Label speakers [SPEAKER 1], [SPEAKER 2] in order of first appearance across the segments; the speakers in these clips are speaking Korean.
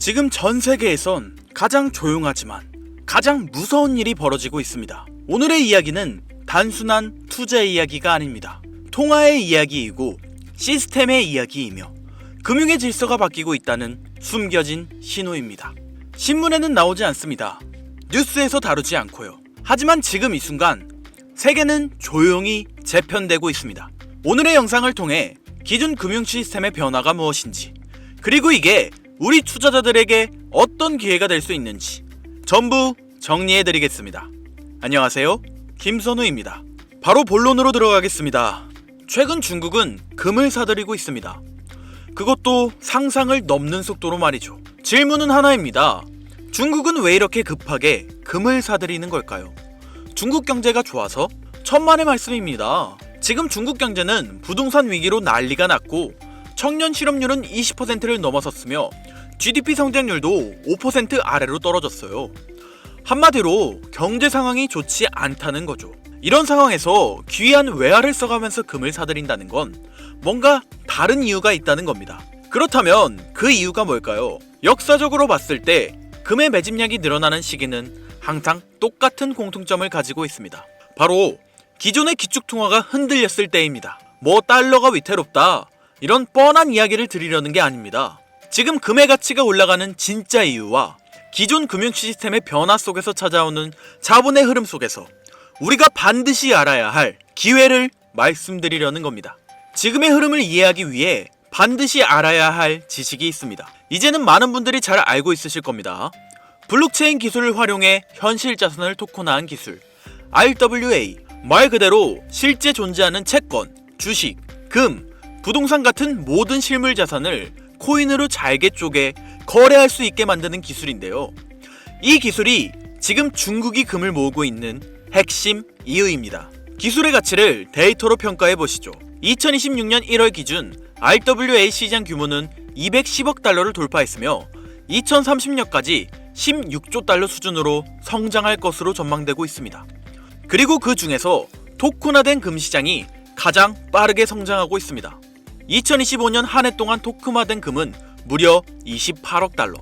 [SPEAKER 1] 지금 전 세계에선 가장 조용하지만 가장 무서운 일이 벌어지고 있습니다. 오늘의 이야기는 단순한 투자의 이야기가 아닙니다. 통화의 이야기이고 시스템의 이야기이며 금융의 질서가 바뀌고 있다는 숨겨진 신호입니다. 신문에는 나오지 않습니다. 뉴스에서 다루지 않고요. 하지만 지금 이 순간 세계는 조용히 재편되고 있습니다. 오늘의 영상을 통해 기존 금융 시스템의 변화가 무엇인지, 그리고 이게 우리 투자자들에게 어떤 기회가 될 수 있는지 전부 정리해드리겠습니다. 안녕하세요, 김선우입니다. 바로 본론으로 들어가겠습니다. 최근 중국은 금을 사들이고 있습니다. 그것도 상상을 넘는 속도로 말이죠. 질문은 하나입니다. 중국은 왜 이렇게 급하게 금을 사들이는 걸까요? 중국 경제가 좋아서? 천만의 말씀입니다. 지금 중국 경제는 부동산 위기로 난리가 났고 청년 실업률은 20%를 넘어섰으며 GDP 성장률도 5% 아래로 떨어졌어요. 한마디로 경제 상황이 좋지 않다는 거죠. 이런 상황에서 귀한 외화를 써가면서 금을 사들인다는 건 뭔가 다른 이유가 있다는 겁니다. 그렇다면 그 이유가 뭘까요? 역사적으로 봤을 때 금의 매집량이 늘어나는 시기는 항상 똑같은 공통점을 가지고 있습니다. 바로 기존의 기축통화가 흔들렸을 때입니다. 뭐 달러가 위태롭다, 이런 뻔한 이야기를 드리려는 게 아닙니다. 지금 금의 가치가 올라가는 진짜 이유와 기존 금융 시스템의 변화 속에서 찾아오는 자본의 흐름 속에서 우리가 반드시 알아야 할 기회를 말씀드리려는 겁니다. 지금의 흐름을 이해하기 위해 반드시 알아야 할 지식이 있습니다. 이제는 많은 분들이 잘 알고 있으실 겁니다. 블록체인 기술을 활용해 현실 자산을 토큰화한 기술 RWA, 말 그대로 실제 존재하는 채권, 주식, 금, 부동산 같은 모든 실물 자산을 코인으로 잘게 쪼개 거래할 수 있게 만드는 기술인데요. 이 기술이 지금 중국이 금을 모으고 있는 핵심 이유입니다. 기술의 가치를 데이터로 평가해 보시죠. 2026년 1월 기준 RWA 시장 규모는 210억 달러를 돌파했으며 2030년까지 16조 달러 수준으로 성장할 것으로 전망되고 있습니다. 그리고 그 중에서 토큰화된 금 시장이 가장 빠르게 성장하고 있습니다. 2025년 한 해 동안 토큰화된 금은 무려 28억 달러,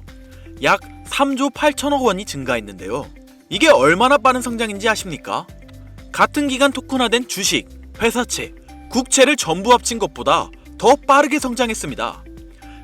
[SPEAKER 1] 약 3조 8천억 원이 증가했는데요. 이게 얼마나 빠른 성장인지 아십니까? 같은 기간 토큰화된 주식, 회사채, 국채를 전부 합친 것보다 더 빠르게 성장했습니다.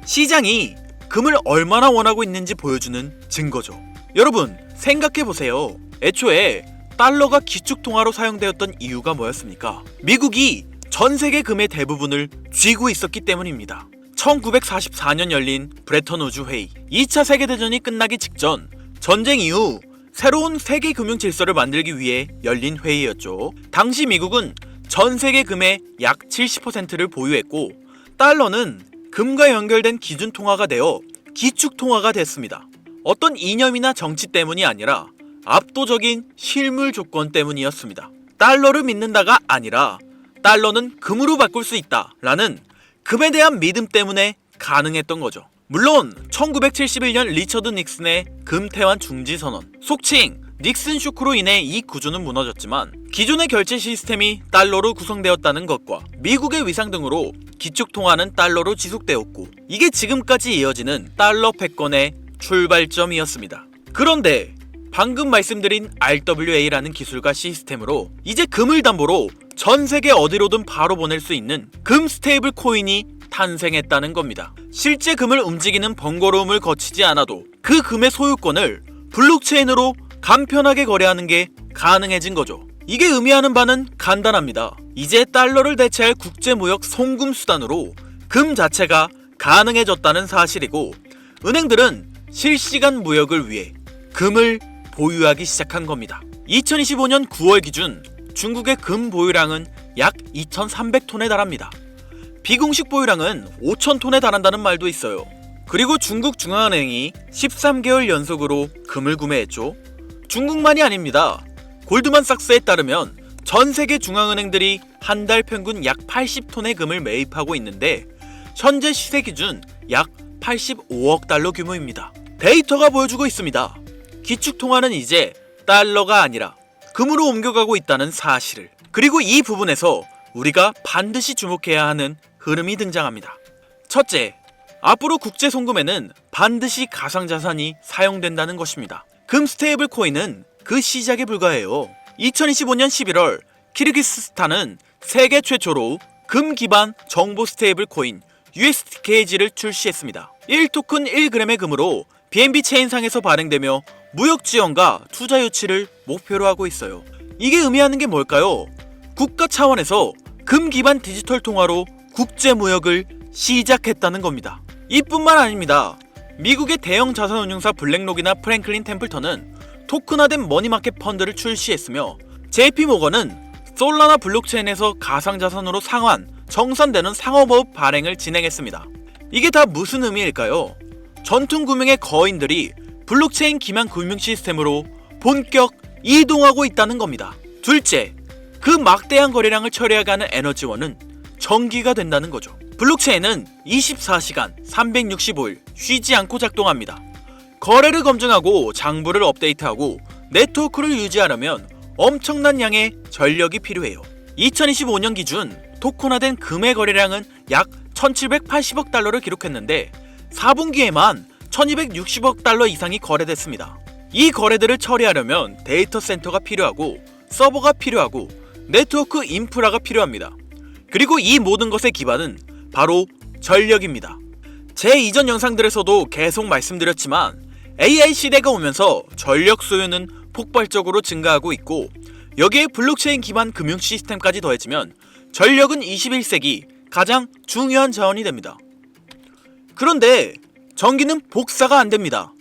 [SPEAKER 1] 시장이 금을 얼마나 원하고 있는지 보여주는 증거죠. 여러분, 생각해보세요. 애초에 달러가 기축통화로 사용되었던 이유가 뭐였습니까? 미국이 전 세계 금의 대부분을 쥐고 있었기 때문입니다. 1944년 열린 브레턴 우즈 회의, 2차 세계대전이 끝나기 직전 전쟁 이후 새로운 세계 금융 질서를 만들기 위해 열린 회의였죠. 당시 미국은 전 세계 금의 약 70%를 보유했고 달러는 금과 연결된 기준 통화가 되어 기축 통화가 됐습니다. 어떤 이념이나 정치 때문이 아니라 압도적인 실물 조건 때문이었습니다. 달러를 믿는다가 아니라 달러는 금으로 바꿀 수 있다 라는 금에 대한 믿음 때문에 가능했던 거죠. 물론 1971년 리처드 닉슨의 금 태환 중지 선언, 속칭 닉슨 쇼크로 인해 이 구조는 무너졌지만 기존의 결제 시스템이 달러로 구성되었다는 것과 미국의 위상 등으로 기축 통화는 달러로 지속되었고 이게 지금까지 이어지는 달러 패권의 출발점이었습니다. 그런데 방금 말씀드린 RWA라는 기술과 시스템으로 이제 금을 담보로 전 세계 어디로든 바로 보낼 수 있는 금 스테이블 코인이 탄생했다는 겁니다. 실제 금을 움직이는 번거로움을 거치지 않아도 그 금의 소유권을 블록체인으로 간편하게 거래하는 게 가능해진 거죠. 이게 의미하는 바는 간단합니다. 이제 달러를 대체할 국제무역 송금 수단으로 금 자체가 가능해졌다는 사실이고 은행들은 실시간 무역을 위해 금을 보유하기 시작한 겁니다. 2025년 9월 기준 중국의 금 보유량은 약 2,300톤에 달합니다. 비공식 보유량은 5,000톤에 달한다는 말도 있어요. 그리고 중국 중앙은행이 13개월 연속으로 금을 구매했죠. 중국만이 아닙니다. 골드만삭스에 따르면 전 세계 중앙은행들이 한 달 평균 약 80톤의 금을 매입하고 있는데 현재 시세 기준 약 85억 달러 규모입니다. 데이터가 보여주고 있습니다. 기축통화는 이제 달러가 아니라 금으로 옮겨가고 있다는 사실을. 그리고 이 부분에서 우리가 반드시 주목해야 하는 흐름이 등장합니다. 첫째, 앞으로 국제 송금에는 반드시 가상자산이 사용된다는 것입니다. 금 스테이블 코인은 그 시작에 불과해요. 2025년 11월 키르기스스탄은 세계 최초로 금 기반 정보 스테이블 코인 USDKG를 출시했습니다. 1토큰 1g의 금으로 BNB 체인상에서 발행되며 무역 지원과 투자 유치를 목표로 하고 있어요. 이게 의미하는 게 뭘까요? 국가 차원에서 금 기반 디지털 통화로 국제 무역을 시작했다는 겁니다. 이뿐만 아닙니다. 미국의 대형 자산운용사 블랙록이나 프랭클린 템플턴은 토큰화된 머니마켓 펀드를 출시했으며 JP모건은 솔라나 블록체인에서 가상자산으로 정산되는 상호법 발행을 진행했습니다. 이게 다 무슨 의미일까요? 전통금융의 거인들이 블록체인 기반 금융 시스템으로 본격 이동하고 있다는 겁니다. 둘째, 그 막대한 거래량을 처리하게 하는 에너지원은 전기가 된다는 거죠. 블록체인은 24시간 365일 쉬지 않고 작동합니다. 거래를 검증하고 장부를 업데이트하고 네트워크를 유지하려면 엄청난 양의 전력이 필요해요. 2025년 기준 토큰화된 금의 거래량은 약 1780억 달러를 기록했는데 4분기에만 1260억 달러 이상이 거래됐습니다. 이 거래들을 처리하려면 데이터 센터가 필요하고 서버가 필요하고 네트워크 인프라가 필요합니다. 그리고 이 모든 것의 기반은 바로 전력입니다. 제 이전 영상들에서도 계속 말씀드렸지만 AI 시대가 오면서 전력 소요는 폭발적으로 증가하고 있고 여기에 블록체인 기반 금융 시스템까지 더해지면 전력은 21세기 가장 중요한 자원이 됩니다. 그런데 전기는 복사가 안 됩니다.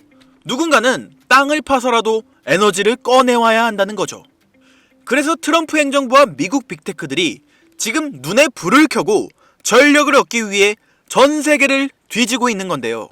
[SPEAKER 1] 누군가는 땅을 파서라도 에너지를 꺼내와야 한다는 거죠. 그래서 트럼프 행정부와 미국 빅테크들이 지금 눈에 불을 켜고 전력을 얻기 위해 전 세계를 뒤지고 있는 건데요.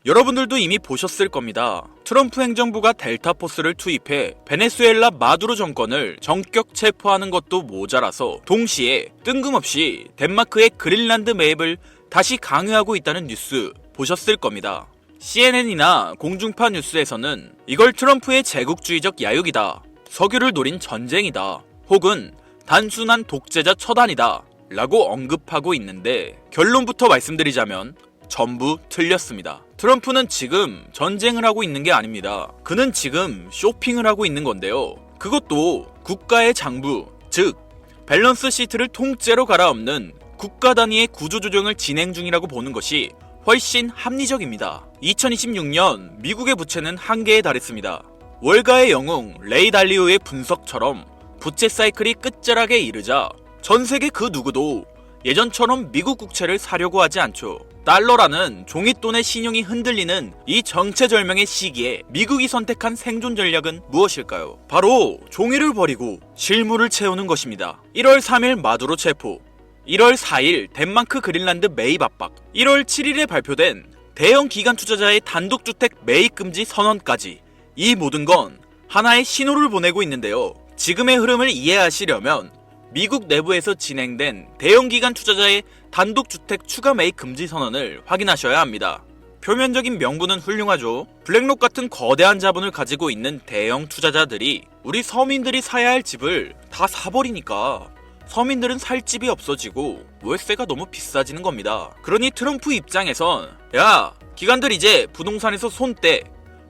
[SPEAKER 1] 여러분들도 이미 보셨을 겁니다. 트럼프 행정부가 델타포스를 투입해 베네수엘라 마두로 정권을 전격 체포하는 것도 모자라서 동시에 뜬금없이 덴마크의 그린란드 매입을 다시 강요하고 있다는 뉴스 보셨을 겁니다. CNN이나 공중파 뉴스에서는 이걸 트럼프의 제국주의적 야욕이다, 석유를 노린 전쟁이다, 혹은 단순한 독재자 처단이다 라고 언급하고 있는데 결론부터 말씀드리자면 전부 틀렸습니다. 트럼프는 지금 전쟁을 하고 있는 게 아닙니다. 그는 지금 쇼핑을 하고 있는 건데요. 그것도 국가의 장부, 즉 밸런스 시트를 통째로 갈아엎는 국가 단위의 구조조정을 진행 중이라고 보는 것이 훨씬 합리적입니다. 2026년 미국의 부채는 한계에 달했습니다. 월가의 영웅 레이 달리오의 분석처럼 부채 사이클이 끝자락에 이르자 전 세계 그 누구도 예전처럼 미국 국채를 사려고 하지 않죠. 달러라는 종잇돈의 신용이 흔들리는 이 정체절명의 시기에 미국이 선택한 생존 전략은 무엇일까요? 바로 종이를 버리고 실물을 채우는 것입니다. 1월 3일 마두로 체포, 1월 4일 덴마크 그린란드 매입 압박, 1월 7일에 발표된 대형 기관 투자자의 단독주택 매입 금지 선언까지 이 모든 건 하나의 신호를 보내고 있는데요. 지금의 흐름을 이해하시려면 미국 내부에서 진행된 대형 기관 투자자의 단독주택 추가 매입 금지 선언을 확인하셔야 합니다. 표면적인 명분은 훌륭하죠. 블랙록 같은 거대한 자본을 가지고 있는 대형 투자자들이 우리 서민들이 사야 할 집을 다 사버리니까 서민들은 살 집이 없어지고 월세가 너무 비싸지는 겁니다. 그러니 트럼프 입장에선 야, 기관들 이제 부동산에서 손 떼!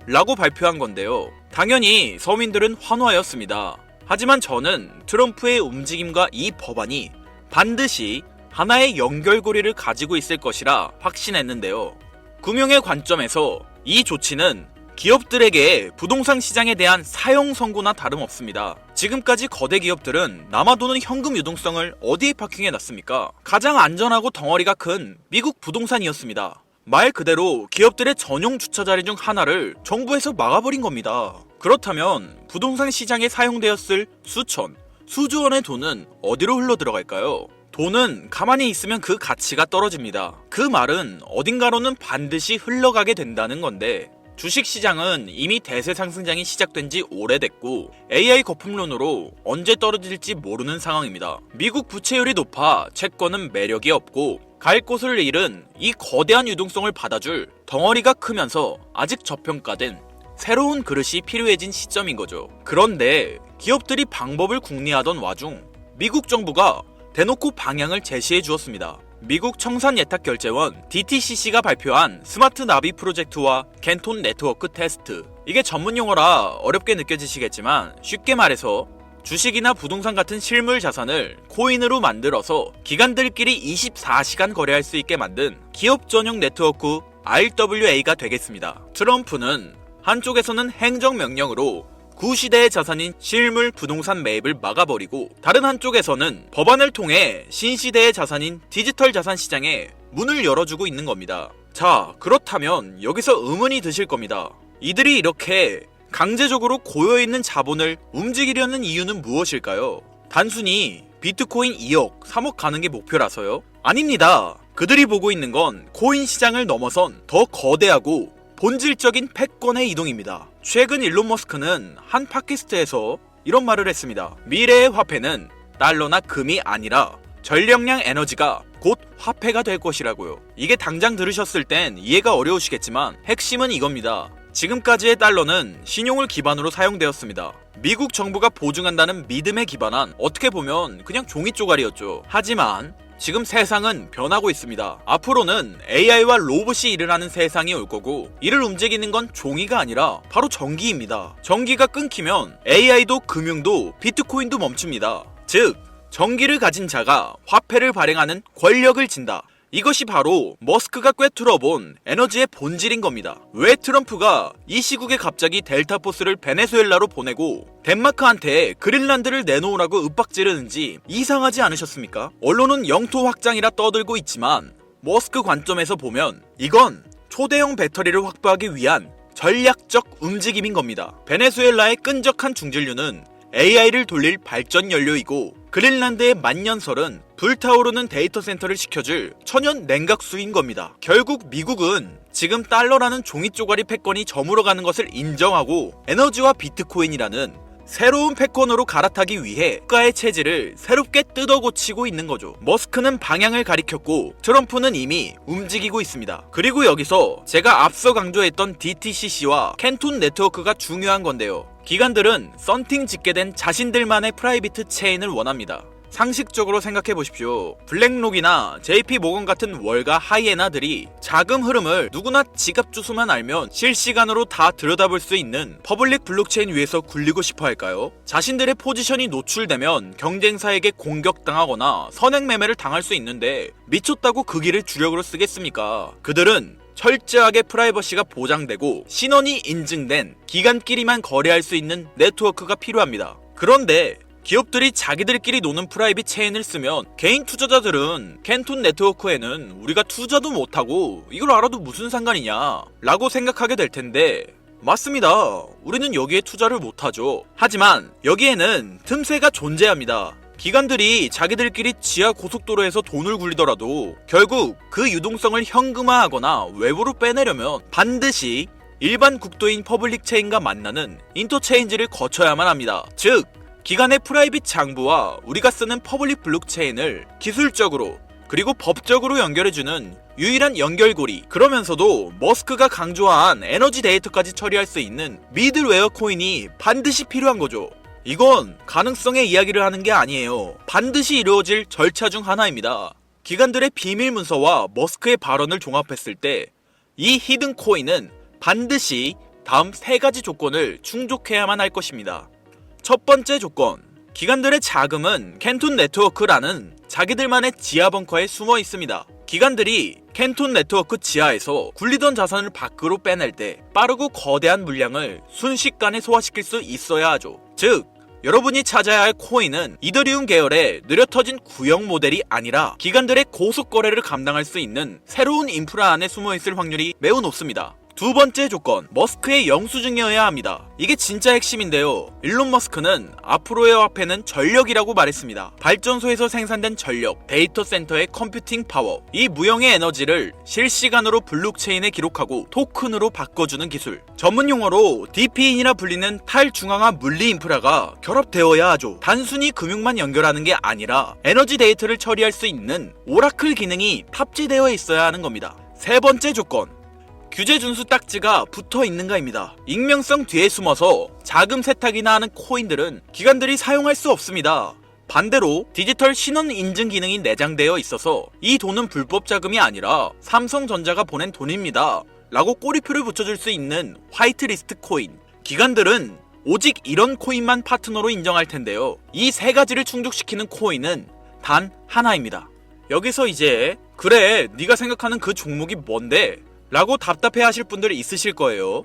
[SPEAKER 1] 라고 발표한 건데요. 당연히 서민들은 환호하였습니다. 하지만 저는 트럼프의 움직임과 이 법안이 반드시 하나의 연결고리를 가지고 있을 것이라 확신했는데요. 금융의 관점에서 이 조치는 기업들에게 부동산 시장에 대한 사형 선고나 다름없습니다. 지금까지 거대 기업들은 남아도는 현금 유동성을 어디에 파킹해놨습니까? 가장 안전하고 덩어리가 큰 미국 부동산이었습니다. 말 그대로 기업들의 전용 주차 자리 중 하나를 정부에서 막아버린 겁니다. 그렇다면 부동산 시장에 사용되었을 수조 원의 돈은 어디로 흘러들어갈까요? 돈은 가만히 있으면 그 가치가 떨어집니다. 그 말은 어딘가로는 반드시 흘러가게 된다는 건데 주식시장은 이미 대세 상승장이 시작된 지 오래됐고 AI 거품론으로 언제 떨어질지 모르는 상황입니다. 미국 부채율이 높아 채권은 매력이 없고 갈 곳을 잃은 이 거대한 유동성을 받아줄 덩어리가 크면서 아직 저평가된 새로운 그릇이 필요해진 시점인 거죠. 그런데 기업들이 방법을 궁리하던 와중 미국 정부가 대놓고 방향을 제시해 주었습니다. 미국 청산예탁결제원 DTCC가 발표한 스마트 나비 프로젝트와 캔톤 네트워크 테스트. 이게 전문용어라 어렵게 느껴지시겠지만 쉽게 말해서 주식이나 부동산 같은 실물 자산을 코인으로 만들어서 기관들끼리 24시간 거래할 수 있게 만든 기업 전용 네트워크 RWA가 되겠습니다. 트럼프는 한쪽에서는 행정명령으로 구시대의 자산인 실물 부동산 매입을 막아버리고 다른 한쪽에서는 법안을 통해 신시대의 자산인 디지털 자산 시장에 문을 열어주고 있는 겁니다. 자, 그렇다면 여기서 의문이 드실 겁니다. 이들이 이렇게 강제적으로 고여있는 자본을 움직이려는 이유는 무엇일까요? 단순히 비트코인 2억, 3억 가는 게 목표라서요? 아닙니다. 그들이 보고 있는 건 코인 시장을 넘어선 더 거대하고 본질적인 패권의 이동입니다. 최근 일론 머스크는 한 팟캐스트에서 이런 말을 했습니다. 미래의 화폐는 달러나 금이 아니라 전력량 에너지가 곧 화폐가 될 것이라고요. 이게 당장 들으셨을 땐 이해가 어려우시겠지만 핵심은 이겁니다. 지금까지의 달러는 신용을 기반으로 사용되었습니다. 미국 정부가 보증한다는 믿음에 기반한 어떻게 보면 그냥 종이 쪼가리였죠. 하지만 지금 세상은 변하고 있습니다. 앞으로는 AI와 로봇이 일을 하는 세상이 올 거고 이를 움직이는 건 종이가 아니라 바로 전기입니다. 전기가 끊기면 AI도 금융도 비트코인도 멈춥니다. 즉, 전기를 가진 자가 화폐를 발행하는 권력을 진다. 이것이 바로 머스크가 꿰뚫어본 에너지의 본질인 겁니다. 왜 트럼프가 이 시국에 갑자기 델타포스를 베네수엘라로 보내고 덴마크한테 그린란드를 내놓으라고 윽박지르는지 이상하지 않으셨습니까? 언론은 영토 확장이라 떠들고 있지만 머스크 관점에서 보면 이건 초대형 배터리를 확보하기 위한 전략적 움직임인 겁니다. 베네수엘라의 끈적한 중진류는 AI를 돌릴 발전 연료이고 그린란드의 만년설은 불타오르는 데이터 센터를 시켜줄 천연 냉각수인 겁니다. 결국 미국은 지금 달러라는 종이 쪼가리 패권이 저물어가는 것을 인정하고 에너지와 비트코인이라는 새로운 패권으로 갈아타기 위해 국가의 체질을 새롭게 뜯어고치고 있는 거죠. 머스크는 방향을 가리켰고 트럼프는 이미 움직이고 있습니다. 그리고 여기서 제가 앞서 강조했던 DTCC와 캔톤 네트워크가 중요한 건데요. 기관들은 썬팅 짓게 된 자신들만의 프라이빗 체인을 원합니다. 상식적으로 생각해 보십시오. 블랙록이나 JP 모건 같은 월가 하이에나들이 자금 흐름을 누구나 지갑 주소만 알면 실시간으로 다 들여다볼 수 있는 퍼블릭 블록체인 위에서 굴리고 싶어 할까요? 자신들의 포지션이 노출되면 경쟁사에게 공격당하거나 선행매매를 당할 수 있는데 미쳤다고 그 길을 주력으로 쓰겠습니까? 그들은 철저하게 프라이버시가 보장되고 신원이 인증된 기관끼리만 거래할 수 있는 네트워크가 필요합니다. 그런데 기업들이 자기들끼리 노는 프라이빗 체인을 쓰면 개인 투자자들은 캔톤 네트워크에는 우리가 투자도 못하고 이걸 알아도 무슨 상관이냐 라고 생각하게 될 텐데 맞습니다. 우리는 여기에 투자를 못하죠. 하지만 여기에는 틈새가 존재합니다. 기관들이 자기들끼리 지하 고속도로에서 돈을 굴리더라도 결국 그 유동성을 현금화하거나 외부로 빼내려면 반드시 일반 국도인 퍼블릭 체인과 만나는 인터체인지를 거쳐야만 합니다. 즉, 기관의 프라이빗 장부와 우리가 쓰는 퍼블릭 블록체인을 기술적으로 그리고 법적으로 연결해주는 유일한 연결고리. 그러면서도 머스크가 강조한 에너지 데이터까지 처리할 수 있는 미들웨어 코인이 반드시 필요한 거죠. 이건 가능성의 이야기를 하는 게 아니에요. 반드시 이루어질 절차 중 하나입니다. 기관들의 비밀 문서와 머스크의 발언을 종합했을 때 이 히든 코인은 반드시 다음 3가지 조건을 충족해야만 할 것입니다. 첫 번째 조건, 기관들의 자금은 캔톤 네트워크라는 자기들만의 지하 벙커에 숨어 있습니다. 기관들이 캔톤 네트워크 지하에서 굴리던 자산을 밖으로 빼낼 때 빠르고 거대한 물량을 순식간에 소화시킬 수 있어야 하죠. 즉, 여러분이 찾아야 할 코인은 이더리움 계열의 느려터진 구형 모델이 아니라 기관들의 고속 거래를 감당할 수 있는 새로운 인프라 안에 숨어 있을 확률이 매우 높습니다. 두 번째 조건, 머스크의 영수증이어야 합니다. 이게 진짜 핵심인데요. 일론 머스크는 앞으로의 화폐는 전력이라고 말했습니다. 발전소에서 생산된 전력, 데이터 센터의 컴퓨팅 파워, 이 무형의 에너지를 실시간으로 블록체인에 기록하고 토큰으로 바꿔주는 기술. 전문 용어로 DP인이라 불리는 탈중앙화 물리 인프라가 결합되어야 하죠. 단순히 금융만 연결하는 게 아니라 에너지 데이터를 처리할 수 있는 오라클 기능이 탑재되어 있어야 하는 겁니다. 세 번째 조건, 규제 준수 딱지가 붙어 있는가입니다. 익명성 뒤에 숨어서 자금 세탁이나 하는 코인들은 기관들이 사용할 수 없습니다. 반대로 디지털 신원 인증 기능이 내장되어 있어서 이 돈은 불법 자금이 아니라 삼성전자가 보낸 돈입니다 라고 꼬리표를 붙여줄 수 있는 화이트리스트 코인. 기관들은 오직 이런 코인만 파트너로 인정할 텐데요. 이 세 가지를 충족시키는 코인은 단 하나입니다. 여기서 이제 그래 네가 생각하는 그 종목이 뭔데? 라고 답답해 하실 분들이 있으실 거예요.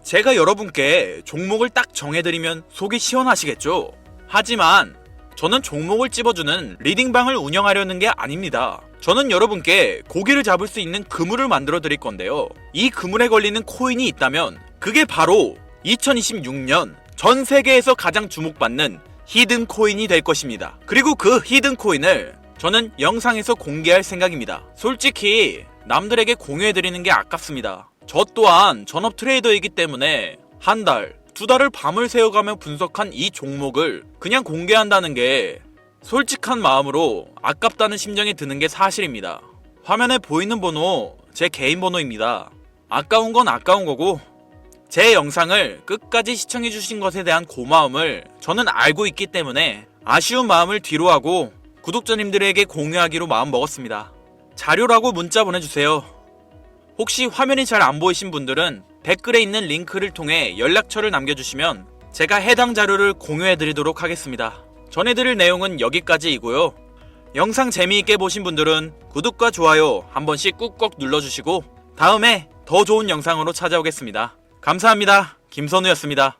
[SPEAKER 1] 제가 여러분께 종목을 딱 정해드리면 속이 시원하시겠죠? 하지만 저는 종목을 찝어주는 리딩방을 운영하려는 게 아닙니다. 저는 여러분께 고기를 잡을 수 있는 그물을 만들어 드릴 건데요. 이 그물에 걸리는 코인이 있다면 그게 바로 2026년 전 세계에서 가장 주목받는 히든 코인이 될 것입니다. 그리고 그 히든 코인을 저는 영상에서 공개할 생각입니다. 솔직히 남들에게 공유해드리는 게 아깝습니다. 저 또한 전업 트레이더이기 때문에 한 달, 두 달을 밤을 새워가며 분석한 이 종목을 그냥 공개한다는 게 솔직한 마음으로 아깝다는 심정이 드는 게 사실입니다. 화면에 보이는 번호 제 개인 번호입니다. 아까운 건 아까운 거고 제 영상을 끝까지 시청해주신 것에 대한 고마움을 저는 알고 있기 때문에 아쉬운 마음을 뒤로하고 구독자님들에게 공유하기로 마음먹었습니다. 자료라고 문자 보내주세요. 혹시 화면이 잘 안 보이신 분들은 댓글에 있는 링크를 통해 연락처를 남겨주시면 제가 해당 자료를 공유해드리도록 하겠습니다. 전해드릴 내용은 여기까지이고요. 영상 재미있게 보신 분들은 구독과 좋아요 한 번씩 꾹꾹 눌러주시고 다음에 더 좋은 영상으로 찾아오겠습니다. 감사합니다. 김선우였습니다.